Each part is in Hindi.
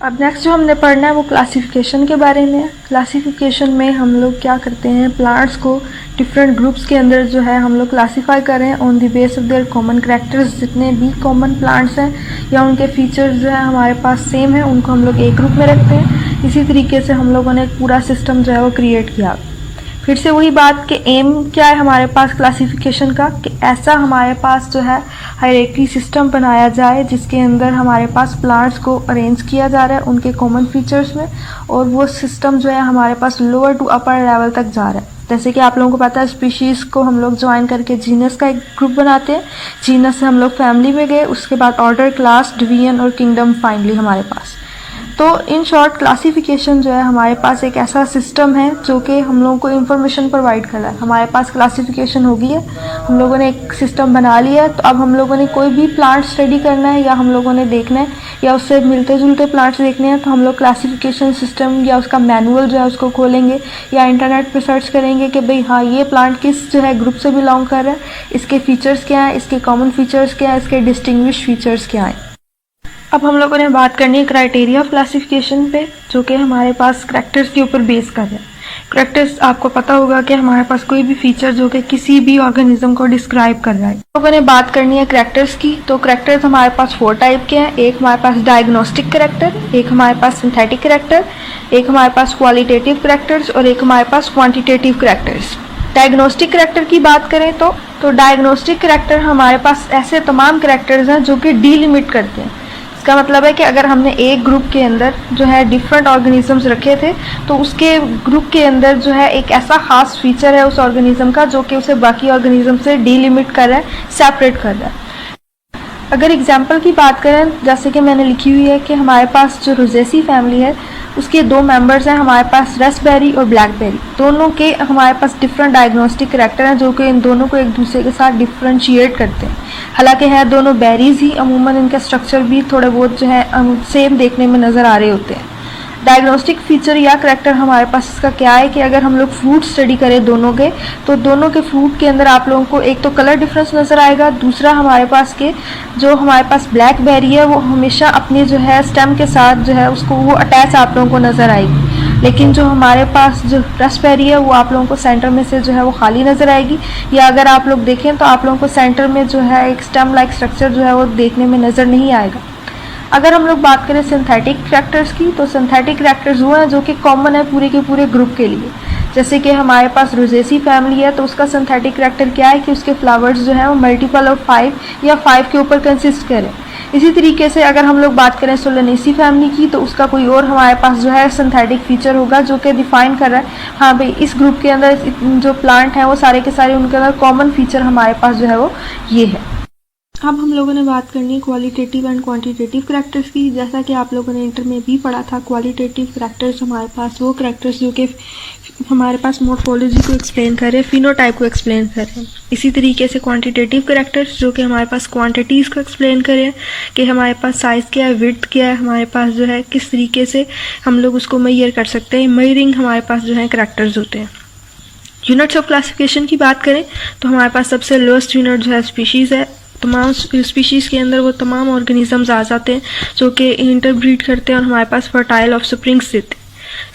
अब नेक्स्ट जो हमने पढ़ना है वो क्लासिफिकेशन के बारे में है। क्लासिफिकेशन में हम लोग क्या करते हैं, प्लांट्स को डिफरेंट ग्रुप्स के अंदर जो है हम लोग क्लासीफाई कर रहे हैं on the base of their common characters. जितने भी कॉमन प्लांट्स हैं या उनके फीचर्स जो है हमारे पास सेम है, उनको हम लोग एक ग्रुप में रखते हैं। इसी तरीके से हम लोगों ने एक पूरा सिस्टम जो है वो क्रिएट किया। फिर से वही बात कि एम क्या है हमारे पास क्लासिफिकेशन का, कि ऐसा हमारे पास जो है हायरार्की सिस्टम बनाया जाए जिसके अंदर हमारे पास प्लांट्स को अरेंज किया जा रहा है उनके कॉमन फीचर्स में, और वो सिस्टम जो है हमारे पास लोअर टू अपर लेवल तक जा रहा है। जैसे कि आप लोगों को पता है स्पीशीज़ को हम लोग ज्वाइन करके जीनस का एक ग्रुप बनाते हैं, जीनस से हम लोग फैमिली में गए, उसके बाद ऑर्डर, क्लास, डिवीजन और किंगडम फाइनली हमारे पास। तो इन शॉर्ट क्लासिफिकेशन जो है हमारे पास एक ऐसा सिस्टम है जो कि हम लोगों को इन्फॉर्मेशन प्रोवाइड कर रहा है। हमारे पास क्लासिफिकेशन हो गई है, हम लोगों ने एक सिस्टम बना लिया है, तो अब हम लोगों ने कोई भी प्लांट स्टडी करना है या हम लोगों ने देखना है या उससे मिलते जुलते प्लांट्स देखने हैं, तो हम लोग क्लासिफिकेशन सिस्टम या उसका मैनुअल जो है उसको खोलेंगे या इंटरनेट पर सर्च करेंगे कि भाई हाँ ये प्लांट किस जो है ग्रुप से बिलोंग कर रहा है, इसके फीचर्स क्या हैं, इसके कॉमन फीचर्स क्या हैं, इसके डिस्टिंग्विश फीचर्स क्या हैं। अब हम लोगों ने बात करनी है क्राइटेरिया ऑफ क्लासिफिकेशन पे, जो कि हमारे पास करैक्टर्स के ऊपर बेस कर है। करैक्टर्स आपको पता होगा कि हमारे पास कोई भी फीचर जो कि किसी भी ऑर्गेनिज्म को डिस्क्राइब कर रहा है। हम लोगों ने बात करनी है करैक्टर्स की, तो करैक्टर्स हमारे पास 4 टाइप के हैं। एक हमारे पास डायग्नोस्टिक करैक्टर, एक हमारे पास सिंथेटिक करैक्टर, एक हमारे पास क्वालिटेटिव करैक्टर्स और एक हमारे पास क्वान्टिटेटिव करैक्टर्स। डायग्नोस्टिक करैक्टर की बात करें तो डायग्नोस्टिक करैक्टर हमारे पास ऐसे तमाम करैक्टर्स हैं जो कि डीलिमिट करते हैं। इसका मतलब है कि अगर हमने एक ग्रुप के अंदर जो है डिफरेंट ऑर्गेनिजम्स रखे थे, तो उसके ग्रुप के अंदर जो है एक ऐसा खास फीचर है उस ऑर्गेनिज्म का जो कि उसे बाकी ऑर्गेनिज्म से डीलिमिट कर रहा है, सेपरेट कर रहा है। अगर एग्जाम्पल की बात करें, जैसे कि मैंने लिखी हुई है कि हमारे पास जो रोजेसी फैमिली है उसके 2 मेंबर्स हैं हमारे पास, रास्पबेरी और ब्लैकबेरी। दोनों के हमारे पास डिफरेंट डायग्नोस्टिक करैक्टर हैं जो कि इन दोनों को एक दूसरे के साथ डिफ्रेंशिएट करते हैं। हालांकि है दोनों बेरीज ही, अमूमन इनका स्ट्रक्चर भी थोड़े बहुत जो है सेम देखने में नज़र आ रहे होते हैं। डायग्नोस्टिक फीचर या करैक्टर हमारे पास इसका क्या है कि अगर हम लोग फ्रूट स्टडी करें दोनों के, तो दोनों के फ्रूट के अंदर आप लोगों को एक तो कलर डिफरेंस नज़र आएगा, दूसरा हमारे पास के जो हमारे पास ब्लैकबेरी है वो हमेशा अपने जो है स्टेम के साथ जो है उसको वो अटैच आप लोगों को नज़र आएगी, लेकिन जो हमारे पास जो रास्पबेरी है वो आप लोगों को सेंटर में से जो है वो खाली नज़र आएगी, या अगर आप लोग देखें तो आप लोगों को सेंटर में जो है एक स्टेम लाइक स्ट्रक्चर जो है वो देखने में नज़र नहीं आएगा। अगर हम लोग बात करें सिंथेटिक करैक्टर्स की, तो सिंथेटिक करैक्टर्स वो हैं जो कि कॉमन है पूरे के पूरे ग्रुप के लिए। जैसे कि हमारे पास रोजेसी फैमिली है, तो उसका सिंथेटिक करैक्टर क्या है कि उसके फ्लावर्स जो है वो मल्टीपल ऑफ 5 या 5 के ऊपर कंसिस्ट करें। इसी तरीके से अगर हम लोग बात करें सोलेनेसी फैमिली की, तो उसका कोई और हमारे पास जो है सिंथेटिक फीचर होगा जो कि डिफाइन कर रहा है हाँ भाई इस ग्रुप के अंदर जो प्लांट हैं वो सारे के सारे उनके अंदर कॉमन फीचर हमारे पास जो है वो ये है। अब हम लोगों ने बात करनी है क्वालिटेटिव एंड क्वांटिटेटिव करैक्टर्स की। जैसा कि आप लोगों ने इंटर में भी पढ़ा था, क्वालिटेटिव करैक्टर्स हमारे पास वो करैक्टर्स जो कि हमारे पास मॉर्फोलॉजी को एक्सप्लेन कर रहे हैं, फिनोटाइप को एक्सप्लेन कर रहे हैं। इसी तरीके से क्वांटिटेटिव करैक्टर्स जो कि हमारे पास क्वांटिटीज़ को एक्सप्लेन कर रहे हैं कि हमारे पास साइज़ क्या है, विड्थ क्या है, हमारे पास जो है किस तरीके से हम लोग उसको मेजर कर सकते हैं। मेजरिंग हमारे पास जो है करैक्टर्स होते हैं। यूनिट्स ऑफ क्लासिफिकेशन की बात करें तो हमारे पास सबसे लोएस्ट यूनिट जो है स्पीशीज़ है। तमाम स्पीशीज़ के अंदर वो तमाम ऑर्गेनिजम्स आ जाते हैं जो कि इंटरब्रीड करते हैं और हमारे पास फर्टाइल ऑफ स्प्रिंग्स देते हैं।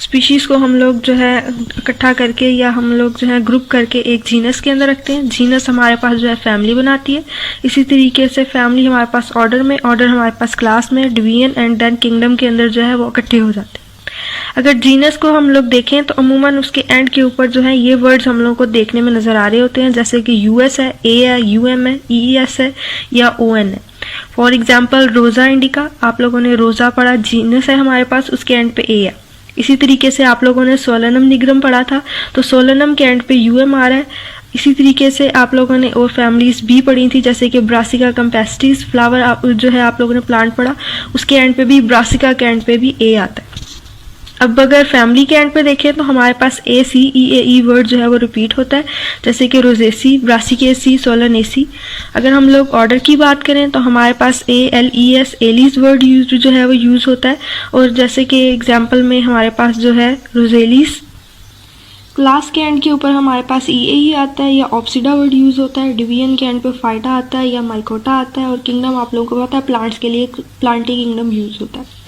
स्पीशीज़ को हम लोग जो है इकट्ठा करके या हम लोग जो है ग्रुप करके एक जीनस के अंदर रखते हैं। जीनस हमारे पास जो है फैमिली बनाती है। इसी तरीके से फैमिली हमारे पास ऑर्डर में, ऑर्डर हमारे पास क्लास में, डिवीजन एंड देन किंगडम के अंदर जो है वो इकट्ठे हो जाते हैं। अगर जीनस को हम लोग देखें तो अमूमन उसके एंड के ऊपर जो है ये वर्ड्स हम लोग को देखने में नज़र आ रहे होते हैं, जैसे कि यूएस है, ए है, यूएम है, ईएस है या ओएन है। फॉर एग्जांपल रोज़ा इंडिका, आप लोगों ने रोज़ा पढ़ा, जीनस है हमारे पास, उसके एंड पे ए है। इसी तरीके से आप लोगों ने सोलेनम निग्रम पढ़ा था, तो सोलेनम के एंड पे यूएम आ रहा है। इसी तरीके से आप लोगों ने और फैमिलीज भी पढ़ी थी, जैसे कि ब्रासिका कैम्पेस्टिस फ्लावर जो है आप लोगों ने प्लांट पढ़ा, उसके एंड पे भी ब्रासिका के एंड पे भी ए आता है। अब अगर फैमिली के एंड पे देखें तो हमारे पास ए सी ई ए ई वर्ड जो है वो रिपीट होता है, जैसे कि रोजेसी, ब्रासिकेसी, सोलेनेसी। अगर हम लोग ऑर्डर की बात करें तो हमारे पास A L E S Alice word use जो है वो यूज़ होता है, और जैसे कि एग्जाम्पल में हमारे पास जो है रोजेलिस। क्लास के एंड के ऊपर हमारे पास ई ए ही आता है या ऑप्सिडा वर्ड यूज़ होता है। डिवीजन के एंड पे फाइटा आता है या माइकोटा आता है, और किंगडम आप लोगों को पता है प्लांट्स के लिए प्लांटी किंगडम यूज़ होता है।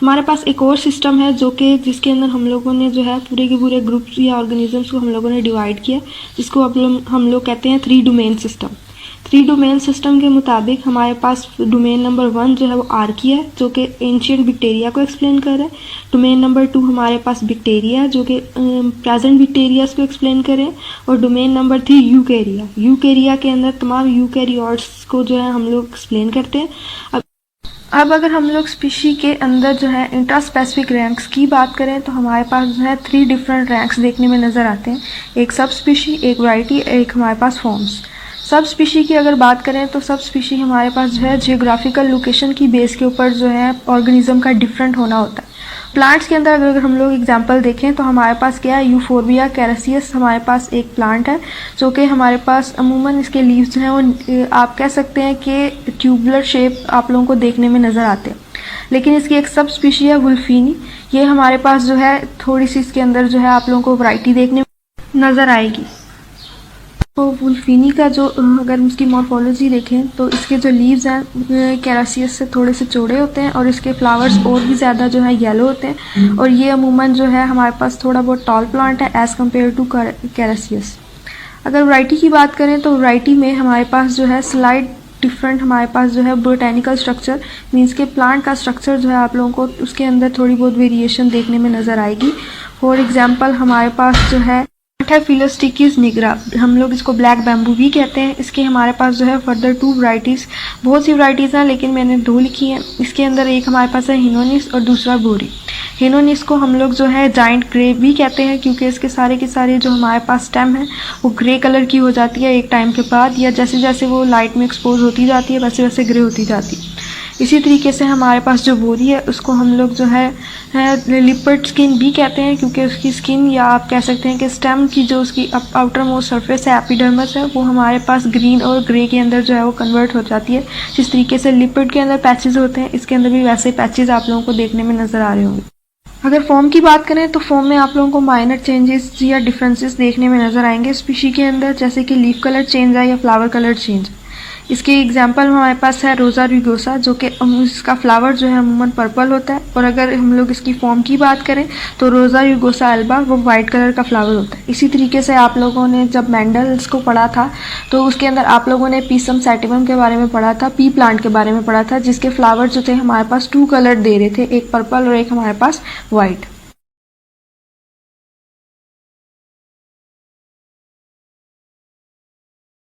हमारे पास एक और सिस्टम है जो कि जिसके अंदर हम लोगों ने जो है पूरे के पूरे ग्रुप्स या ऑर्गेनिजम्स को हम लोगों ने डिवाइड किया, जिसको हम लोग कहते हैं 3 डोमेन सिस्टम। 3 डोमेन सिस्टम के मुताबिक हमारे पास डोमेन नंबर 1 जो है वो आर्किया है, जो कि एंशियंट बैक्टीरिया को एक्सप्लेन कर रहा है। डोमेन नंबर 2 हमारे पास बैक्टीरिया जो कि प्रेजेंट बैक्टीरियाज को एक्सप्लेन कर रहे हैं। और डोमेन नंबर 3 यूकैरिया। यूकैरिया के अंदर तमाम यूकैरियोट्स को जो है हम लोग एक्सप्लेन करते हैं। अब अगर हम लोग स्पीशी के अंदर जो है इंट्रास्पेसिफिक रैंक्स की बात करें तो हमारे पास जो है 3 डिफरेंट रैंक्स देखने में नज़र आते हैं। एक सब स्पीशी, एक वैरायटी, एक हमारे पास फॉर्म्स। सब स्पीशी की अगर बात करें तो सब स्पीशी हमारे पास जो है जियोग्राफिकल लोकेशन की बेस के ऊपर जो है ऑर्गेनिज्म का डिफरेंट होना होता है। प्लांट्स के अंदर अगर हम लोग एग्जांपल देखें तो हमारे पास क्या है, यूफोरबिया कैरेसियस हमारे पास एक प्लांट है जो कि हमारे पास अमूमन इसके लीव्स जो हैं वो आप कह सकते हैं कि ट्यूबुलर शेप आप लोगों को देखने में नज़र आते हैं। लेकिन इसकी एक सब स्पीशी है वुल्फिनी, ये हमारे पास जो है थोड़ी सी इसके अंदर जो है आप लोगों को वैरायटी देखने में नज़र आएगी। तो वुल्फिनी का जो अगर इसकी मॉर्फोलॉजी देखें तो इसके जो लीव्स हैं कैरेसियस से थोड़े से चौड़े होते हैं और इसके फ्लावर्स और भी ज़्यादा जो है येलो होते हैं और ये अमूमन जो है हमारे पास थोड़ा बहुत टॉल प्लांट है एज़ कम्पेयर टू कैरेसियस। अगर वैरायटी की बात करें तो वैरायटी में हमारे पास जो है स्लाइड डिफरेंट हमारे पास जो है बोटेनिकल स्ट्रक्चर मीन्स के प्लांट का स्ट्रक्चर जो है आप लोगों को उसके अंदर थोड़ी बहुत वेरिएशन देखने में नज़र आएगी। फॉर एग्जांपल हमारे पास जो है फिलोस्टिकीज निग्रा, हम लोग इसको ब्लैक बैम्बू भी कहते हैं। इसके हमारे पास जो है फर्दर 2 वैरायटीज़, बहुत सी वैरायटीज़ हैं लेकिन मैंने 2 लिखी हैं। इसके अंदर एक हमारे पास है हिनोनिस और दूसरा बोरी। हिनोनिस को हम लोग जो है जाइंट ग्रे भी कहते हैं क्योंकि इसके सारे के सारे जो हमारे पास स्टेम है वो ग्रे कलर की हो जाती है एक टाइम के बाद, या जैसे जैसे वो लाइट में एक्सपोज होती जाती है वैसे वैसे ग्रे होती जाती है। इसी तरीके से हमारे पास जो बोरी है उसको हम लोग जो है लिपर्ड स्किन भी कहते हैं क्योंकि उसकी स्किन या आप कह सकते हैं कि स्टेम की जो उसकी आउटर मोस्ट सरफेस है एपिडर्मिस है वो हमारे पास ग्रीन और ग्रे के अंदर जो है वो कन्वर्ट हो जाती है। जिस तरीके से लिपर्ड के अंदर पैचेस होते हैं इसके अंदर भी वैसे पैचेस आप लोगों को देखने में नज़र आ रहे होंगे। अगर फॉर्म की बात करें तो फॉर्म में आप लोगों को माइनर चेंजेस या डिफरेंसेस देखने में नज़र आएंगे स्पीशी के अंदर, जैसे कि लीफ कलर चेंज है या फ्लावर कलर चेंज। इसके एग्जांपल हमारे पास है रोज़ा रुगोसा जो कि इसका फ्लावर जो है अमूमन पर्पल होता है। और अगर हम लोग इसकी फॉर्म की बात करें तो रोज़ा रुगोसा अल्बा वो वाइट कलर का फ्लावर होता है। इसी तरीके से आप लोगों ने जब मैंडल्स को पढ़ा था तो उसके अंदर आप लोगों ने पीसम सैटिवम के बारे में पढ़ा था, पी प्लांट के बारे में पढ़ा था जिसके फ्लावर जो थे हमारे पास 2 कलर दे रहे थे, एक पर्पल और एक हमारे पास वाइट।